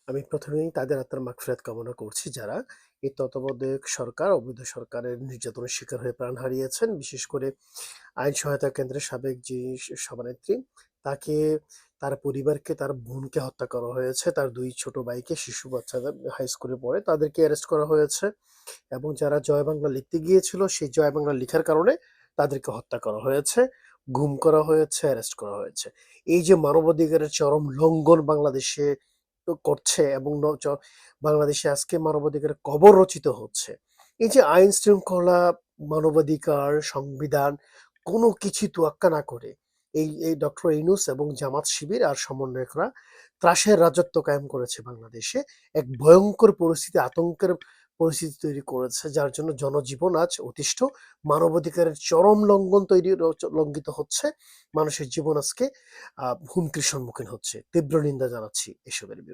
আমি প্রথমেই তাদের আত্মার মাগফিরাত কামনা করছি যারা এই তত্ত্বাবধায়ক সরকার, অবৈধ সরকারের নির্যাতনের শিকার হয়ে প্রাণ হারিয়েছেন। বিশেষ করে আইন সহায়তা কেন্দ্রের সাবেক যিনি সভানেত্রী, তাকে, তার পরিবারকে, তার বোনকে হত্যা করা হয়েছে। তার ২ ছোট ভাইকে, শিশু বাচ্চাদের হাই স্কুলে পড়ে, তাদেরকে অ্যারেস্ট করা হয়েছে এবং যারা জয় বাংলা লিখতে গিয়েছিল সেই জয় বাংলা লিখার কারণে তাদেরকে হত্যা করা হয়েছে, গুম করা হয়েছে, অ্যারেস্ট করা হয়েছে। এই যে মানবাধিকারের চরম লঙ্ঘন বাংলাদেশে করছে এবং বাংলাদেশে আজকে মানবাধিকারের কবর রচিত হচ্ছে। এই যে আইন শৃঙ্খলা, মানবাধিকার, সংবিধান কোনো কিছু তোয়াক্কা না করে এই ডক্টর ইউনূস এবং জামাত শিবির আর সমন্বয়করা ত্রাসের রাজত্ব কায়েম করেছে বাংলাদেশে। এক ভয়ঙ্কর পরিস্থিতি, আতঙ্কের পরিস্থিতি তৈরি করেছে, যার জন্য জনজীবন আজ অতিষ্ঠ। মানবাধিকারের চরম লঙ্ঘন লঙ্ঘিত হচ্ছে। মানুষের জীবন আজকে হুমকির সম্মুখীন হচ্ছে। তীব্র নিন্দা জানাচ্ছি এসবের বিরুদ্ধে।